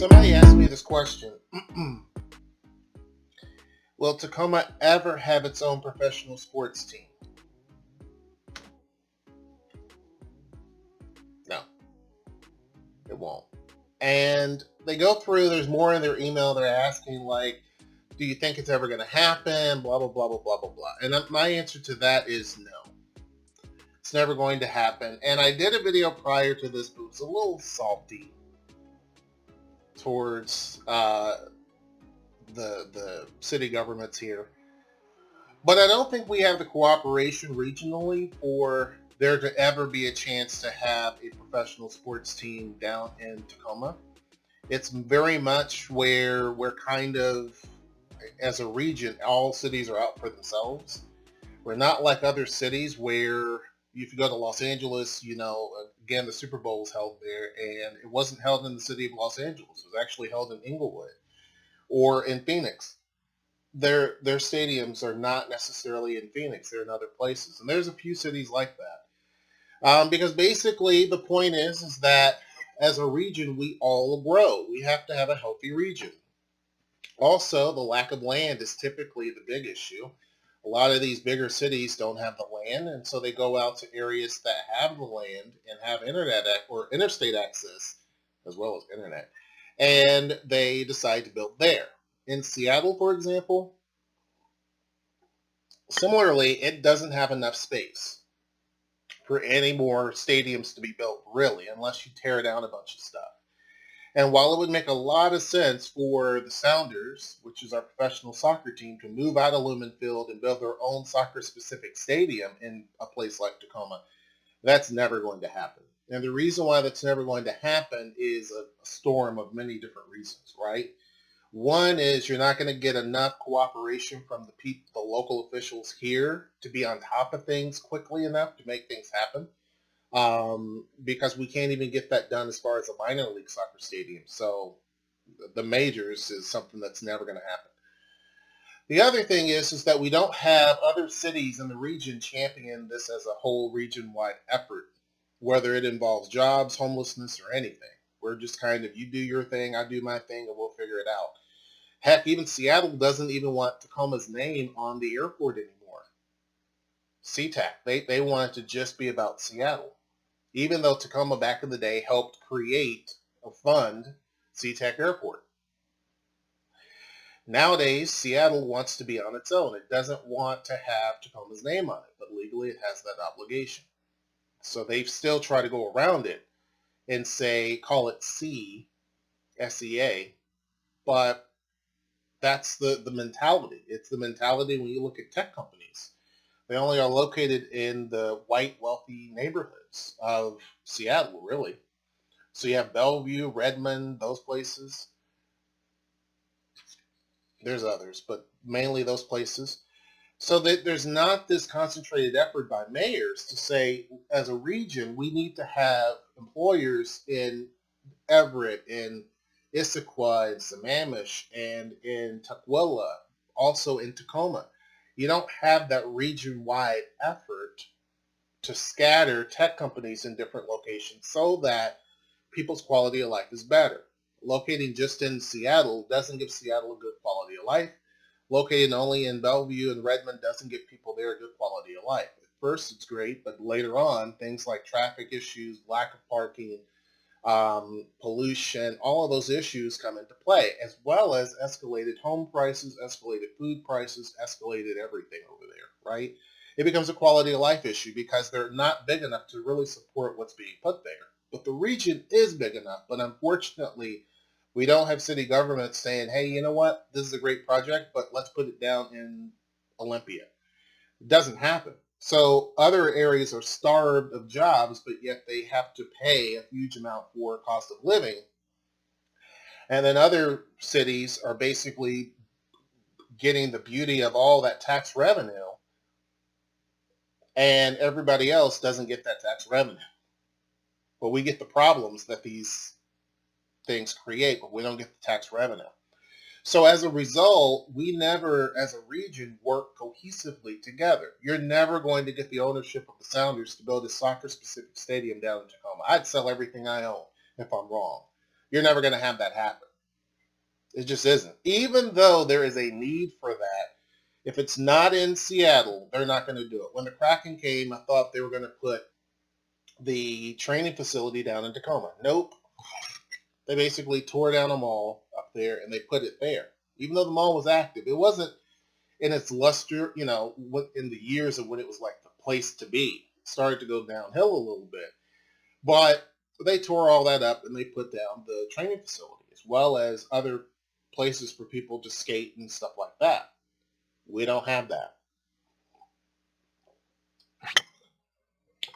Somebody asked me this question. Will Tacoma ever have its own professional sports team? No, it won't. And they go through, there's more in their email. They're asking, like, do you think it's ever going to happen? Blah, blah, blah, blah, blah, blah, blah. And my answer to that is no. It's never going to happen. And I did a video prior to this, but it was a little salty towards the city governments here. But I don't think we have the cooperation regionally for there to ever be a chance to have a professional sports team down in Tacoma. It's very much where we're kind of, as a region, all cities are out for themselves. We're not like other cities where if you go to Los Angeles, again, the Super Bowl was held there, and it wasn't held in the city of Los Angeles. It was actually held in Inglewood or in Phoenix. Their stadiums are not necessarily in Phoenix. They're in other places. And there's a few cities like that. Because basically the point is that as a region, we all grow. We have to have a healthy region. Also, the lack of land is typically the big issue. A lot of these bigger cities don't have the land, and so they go out to areas that have the land and have internet or interstate access as well as internet, and they decide to build there. In Seattle, for example, similarly, it doesn't have enough space for any more stadiums to be built, really, unless you tear down a bunch of stuff. And while it would make a lot of sense for the Sounders, which is our professional soccer team, to move out of Lumen Field and build their own soccer-specific stadium in a place like Tacoma, that's never going to happen. And the reason why that's never going to happen is a storm of many different reasons, right? One is you're not going to get enough cooperation from the local officials here to be on top of things quickly enough to make things happen. Because we can't even get that done as far as a minor league soccer stadium. So the majors is something that's never going to happen. The other thing is that we don't have other cities in the region championing this as a whole region-wide effort, whether it involves jobs, homelessness, or anything. We're just kind of, you do your thing, I do my thing, and we'll figure it out. Heck, even Seattle doesn't even want Tacoma's name on the airport anymore. SeaTac, they want it to just be about Seattle. Even though Tacoma back in the day helped create or fund SeaTac Airport. Nowadays, Seattle wants to be on its own. It doesn't want to have Tacoma's name on it, but legally it has that obligation. So they've still tried to go around it and call it SEA, but that's the mentality. It's the mentality when you look at tech companies. They only are located in the white, wealthy neighborhoods of Seattle, really. So you have Bellevue, Redmond, those places. There's others, but mainly those places. So that there's not this concentrated effort by mayors to say, as a region, we need to have employers in Everett, in Issaquah, in Sammamish, and in Tukwila, also in Tacoma. You don't have that region-wide effort to scatter tech companies in different locations so that people's quality of life is better. Locating just in Seattle doesn't give Seattle a good quality of life. Locating only in Bellevue and Redmond doesn't give people there a good quality of life. At first, it's great, but later on, things like traffic issues, lack of parking, pollution, all of those issues come into play, as well as escalated home prices, escalated food prices, escalated everything over there, right? It becomes a quality of life issue because they're not big enough to really support what's being put there. But the region is big enough, but unfortunately, we don't have city government saying, hey, you know what, this is a great project, but let's put it down in Olympia. It doesn't happen. So other areas are starved of jobs, but yet they have to pay a huge amount for cost of living. And then other cities are basically getting the beauty of all that tax revenue, and everybody else doesn't get that tax revenue. But we get the problems that these things create, but we don't get the tax revenue. So as a result, we never, as a region, work cohesively together. You're never going to get the ownership of the Sounders to build a soccer-specific stadium down in Tacoma. I'd sell everything I own if I'm wrong. You're never going to have that happen. It just isn't. Even though there is a need for that, if it's not in Seattle, they're not going to do it. When the Kraken came, I thought they were going to put the training facility down in Tacoma. Nope. They basically tore down a mall up there and they put it there. Even though the mall was active, it wasn't in its luster, in the years of when it was like the place to be. It started to go downhill a little bit. But they tore all that up and they put down the training facility as well as other places for people to skate and stuff like that. We don't have that.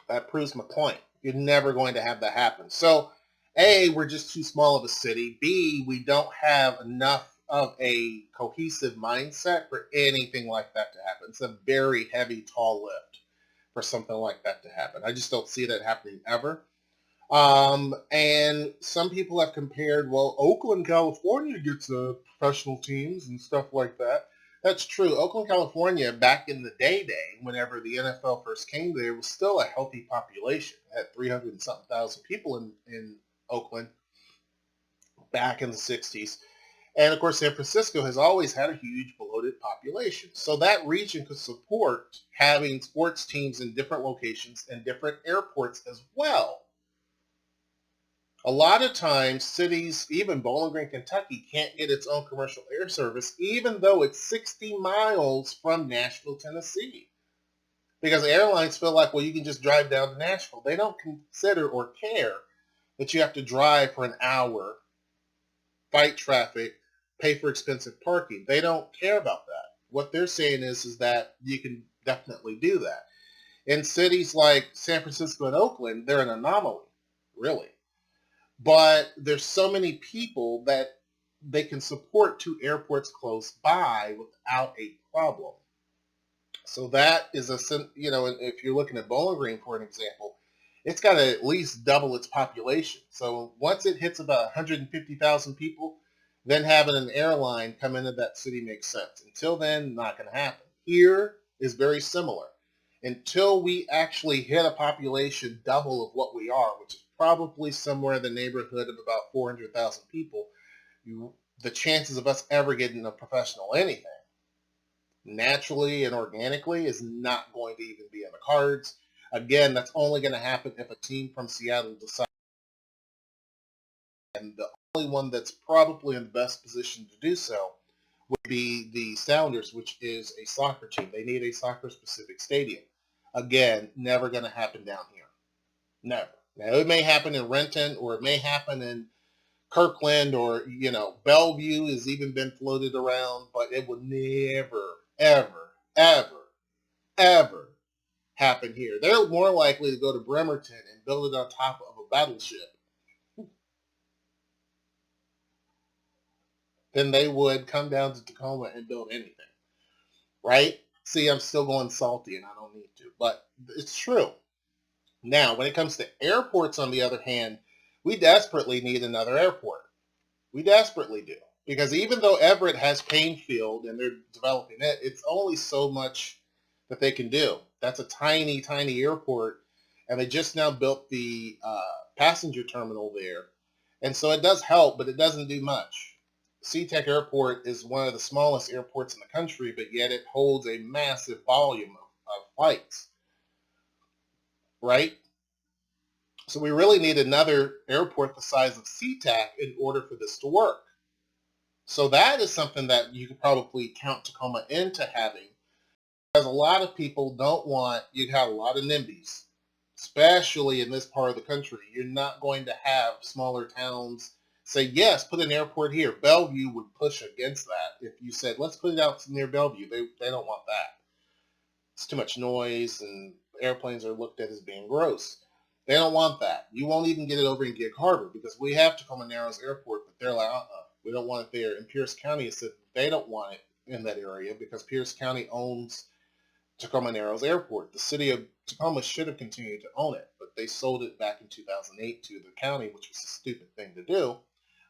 That proves my point. You're never going to have that happen. So, A, we're just too small of a city. B, we don't have enough of a cohesive mindset for anything like that to happen. It's a very heavy, tall lift for something like that to happen. I just don't see that happening ever. And some people have compared, well, Oakland, California gets professional teams and stuff like that. That's true. Oakland, California, back in the day, whenever the NFL first came there, was still a healthy population. It had 300 and something thousand people in Oakland back in the 60s. And of course, San Francisco has always had a huge bloated population. So that region could support having sports teams in different locations and different airports as well. A lot of times, cities, even Bowling Green, Kentucky, can't get its own commercial air service, even though it's 60 miles from Nashville, Tennessee. Because airlines feel like, well, you can just drive down to Nashville. They don't consider or care that you have to drive for an hour, fight traffic, pay for expensive parking. They don't care about that. What they're saying is that you can definitely do that. In cities like San Francisco and Oakland, they're an anomaly, really. But there's so many people that they can support two airports close by without a problem. So that is if you're looking at Bowling Green, for an example, it's got to at least double its population. So once it hits about 150,000 people, then having an airline come into that city makes sense. Until then, not going to happen. Here is very similar. Until we actually hit a population double of what we are, which is probably somewhere in the neighborhood of about 400,000 people, the chances of us ever getting a professional anything, naturally and organically, is not going to even be in the cards. Again, that's only going to happen if a team from Seattle decides. And the only one that's probably in the best position to do so would be the Sounders, which is a soccer team. They need a soccer-specific stadium. Again, never going to happen down here. Never. Now, it may happen in Renton, or it may happen in Kirkland, or, Bellevue has even been floated around, but it will never, ever, ever, ever happen here. They're more likely to go to Bremerton and build it on top of a battleship than they would come down to Tacoma and build anything. Right? See, I'm still going salty and I don't need to, but it's true. Now, when it comes to airports, on the other hand, we desperately need another airport. We desperately do. Because even though Everett has Painfield and they're developing it, it's only so much that they can do. That's a tiny, tiny airport. And they just now built the passenger terminal there. And so it does help, but it doesn't do much. SeaTac Airport is one of the smallest airports in the country, but yet it holds a massive volume of flights. Right? So we really need another airport the size of SeaTac in order for this to work. So that is something that you could probably count Tacoma into having, because a lot of people don't want, you have a lot of NIMBYs, especially in this part of the country. You're not going to have smaller towns say, yes, put an airport here. Bellevue would push against that. If you said, let's put it out near Bellevue, they don't want that. It's too much noise and airplanes are looked at as being gross. They don't want that. You won't even get it over in Gig Harbor because we have Tacoma Narrows Airport, but they're like, we don't want it there. And Pierce County has said they don't want it in that area because Pierce County owns Tacoma Narrows Airport. The city of Tacoma should have continued to own it, but they sold it back in 2008 to the county, which was a stupid thing to do.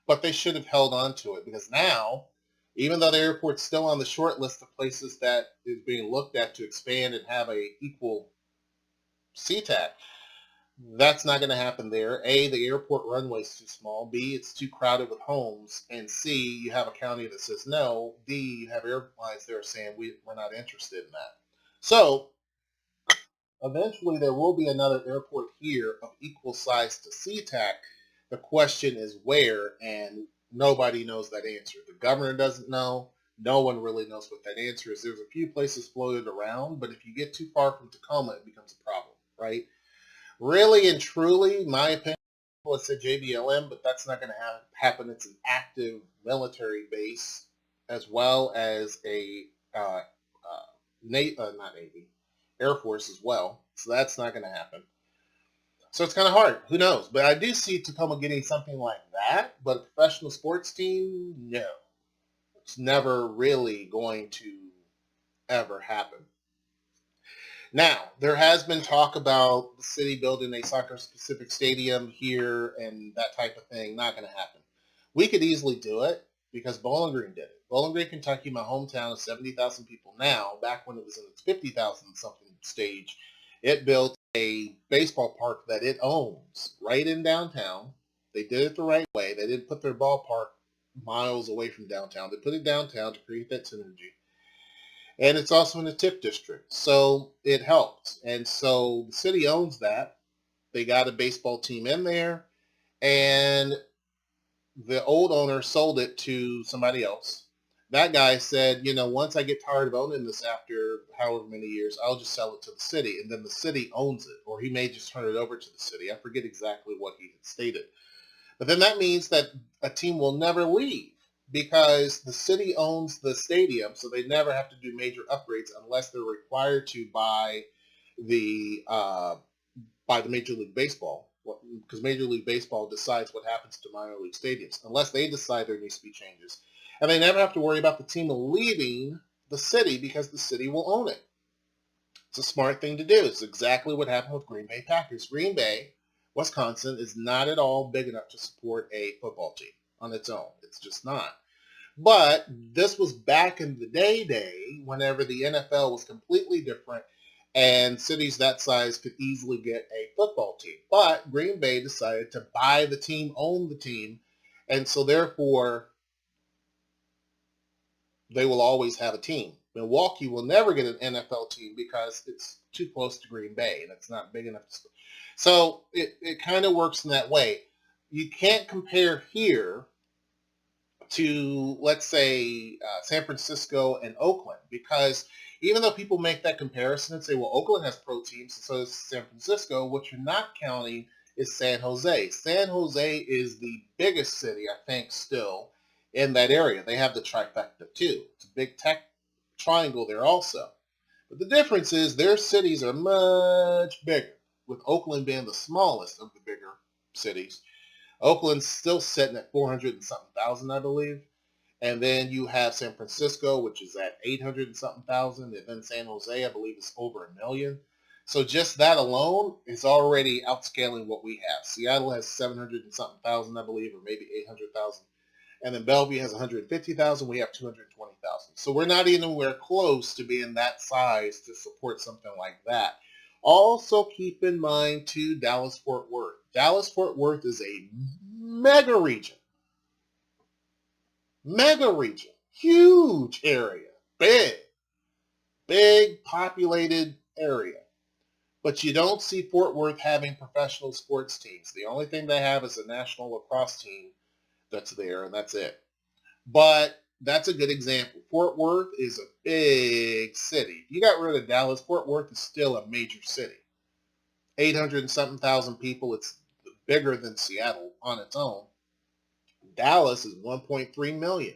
But they should have held on to it because now, even though the airport's still on the short list of places that is being looked at to expand and have a equal SeaTac, That's not going to happen there. A, the airport runway is too small. B, it's too crowded with homes. And C, you have a county that says no. D, you have airlines there saying we're not interested in that. So eventually there will be another airport here of equal size to SeaTac. The question is where, and nobody knows that answer. The governor doesn't know. No one really knows what that answer is. There's a few places floated around, but if you get too far from Tacoma, it becomes a problem, right? Really and truly, my opinion, let's say JBLM, but that's not going to happen. It's an active military base as well as a not Navy, Air Force as well. So that's not going to happen. So it's kind of hard. Who knows? But I do see Tacoma getting something like that. But a professional sports team, no. It's never really going to ever happen. Now, there has been talk about the city building a soccer-specific stadium here and that type of thing. Not going to happen. We could easily do it because Bowling Green did it. Bowling Green, Kentucky, my hometown, is 70,000 people now. Back when it was in its 50,000 something stage, it built a baseball park that it owns right in downtown. They did it the right way. They didn't put their ballpark miles away from downtown. They put it downtown to create that synergy. And it's also in the TIF district. So it helps. And so the city owns that. They got a baseball team in there. And the old owner sold it to somebody else. That guy said, once I get tired of owning this after however many years, I'll just sell it to the city. And then the city owns it. Or he may just turn it over to the city. I forget exactly what he had stated. But then that means that a team will never leave because the city owns the stadium, so they never have to do major upgrades unless they're required to by the Major League Baseball, because Major League Baseball decides what happens to minor league stadiums, unless they decide there needs to be changes. And they never have to worry about the team leaving the city because the city will own it. It's a smart thing to do. It's exactly what happened with Green Bay Packers. Green Bay, Wisconsin, is not at all big enough to support a football team on its own. It's just not. But this was back in the day whenever the NFL was completely different and cities that size could easily get a football team. But Green Bay decided to buy the team, own the team, and so therefore they will always have a team. Milwaukee will never get an NFL team because it's too close to Green Bay and it's not big enough to. So it kind of works in that way. You can't compare here to, let's say, San Francisco and Oakland, because even though people make that comparison and say, well, Oakland has pro teams and so does San Francisco, what you're not counting is San Jose. San Jose is the biggest city, I think, still in that area. They have the trifecta too. It's a big tech triangle there also. But the difference is their cities are much bigger, with Oakland being the smallest of the bigger cities. Oakland's still sitting at 400 and something thousand, I believe. And then you have San Francisco, which is at 800 and something thousand. And then San Jose, I believe, is over 1 million. So just that alone is already outscaling what we have. Seattle has 700 and something thousand, I believe, or maybe 800,000. And then Bellevue has 150,000. We have 220,000. So we're not anywhere close to being that size to support something like that. Also keep in mind, too, Dallas-Fort Worth. Dallas-Fort Worth is a mega region. Mega region. Huge area. Big populated area. But you don't see Fort Worth having professional sports teams. The only thing they have is a National Lacrosse team that's there, and that's it. But that's a good example. Fort Worth is a big city. If you got rid of Dallas, Fort Worth is still a major city. 800 and something thousand people. It's bigger than Seattle on its own. Dallas is 1.3 million.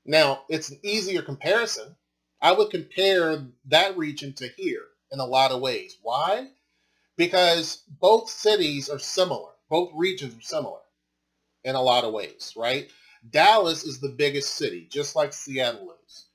Now, it's an easier comparison. I would compare that region to here in a lot of ways. Why? Because both cities are similar. Both regions are similar in a lot of ways, right? Dallas is the biggest city, just like Seattle is.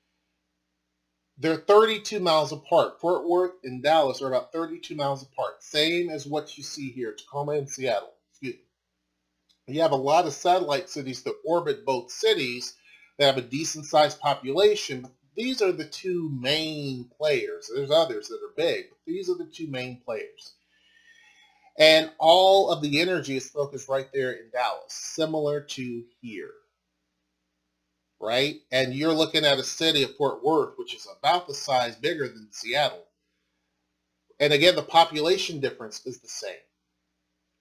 They're 32 miles apart. Fort Worth and Dallas are about 32 miles apart. Same as what you see here, Tacoma and Seattle. Excuse me. You have a lot of satellite cities that orbit both cities that have a decent-sized population. But these are the two main players. There's others that are big, but these are the two main players. And all of the energy is focused right there in Dallas, similar to here, right? And you're looking at a city of Fort Worth, which is about the size bigger than Seattle. And again, the population difference is the same,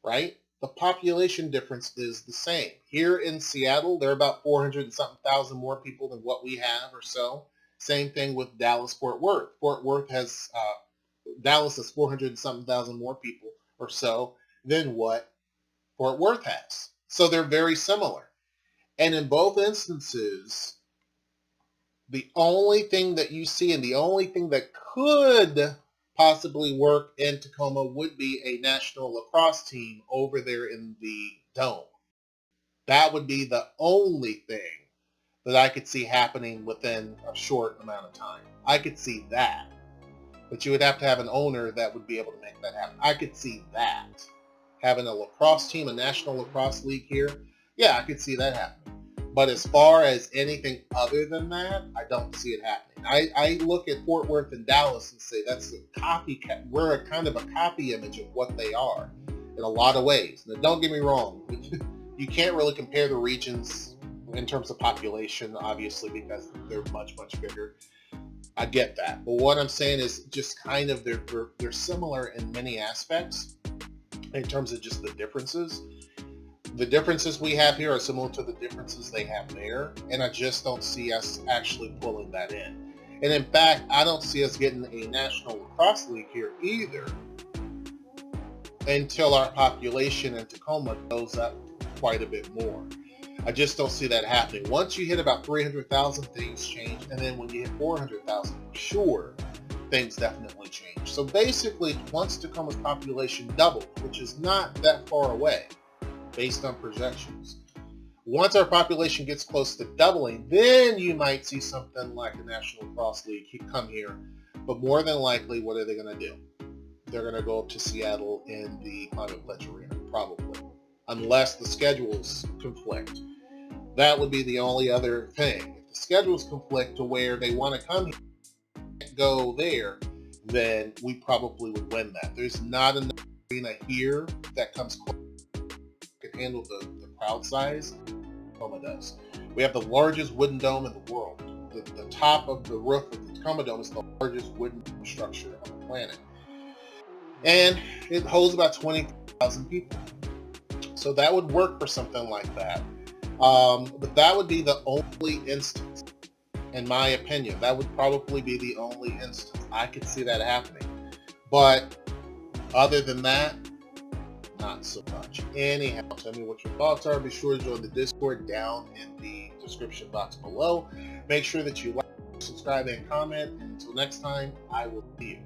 right? The population difference is the same. Here in Seattle, there are about 400 and something thousand more people than what we have or so. Same thing with Dallas, Fort Worth. Dallas has 400 and something thousand more people or so than what Fort Worth has. So they're very similar. And in both instances, the only thing that you see and the only thing that could possibly work in Tacoma would be a National Lacrosse team over there in the Dome. That would be the only thing that I could see happening within a short amount of time. I could see that. But you would have to have an owner that would be able to make that happen. I could see that. Having a lacrosse team, a National Lacrosse League here, yeah, I could see that happening. But as far as anything other than that, I don't see it happening. I look at Fort Worth and Dallas and say that's a copycat. We're a kind of a copy image of what they are in a lot of ways. Now, don't get me wrong. You can't really compare the regions in terms of population, obviously, because they're much, much bigger. I get that. But what I'm saying is just kind of they're similar in many aspects in terms of just the differences. The differences we have here are similar to the differences they have there, and I just don't see us actually pulling that in. And in fact, I don't see us getting a National Lacrosse League here either until our population in Tacoma goes up quite a bit more. I just don't see that happening. Once you hit about 300,000, things change, and then when you hit 400,000, sure, things definitely change. So basically, once Tacoma's population doubles, which is not that far away, based on projections, once our population gets close to doubling, then you might see something like the National Lacrosse League come here. But more than likely, what are they going to do? They're going to go up to Seattle in the Climate Pledge Arena, probably, unless the schedules conflict. That would be the only other thing. If the schedules conflict to where they want to come here and go there, then we probably would win that. There's not enough arena here that comes close to handle the crowd size. Tacoma does. We have the largest wooden dome in the world. The top of the roof of the Tacoma Dome is the largest wooden structure on the planet. And it holds about 20,000 people. So that would work for something like that. But that would be the only instance, in my opinion. That would probably be the only instance. I could see that happening. But other than that, not so much. Anyhow, tell me what your thoughts are. Be sure to join the Discord down in the description box below. Make sure that you like, subscribe, and comment. And until next time, I will see you.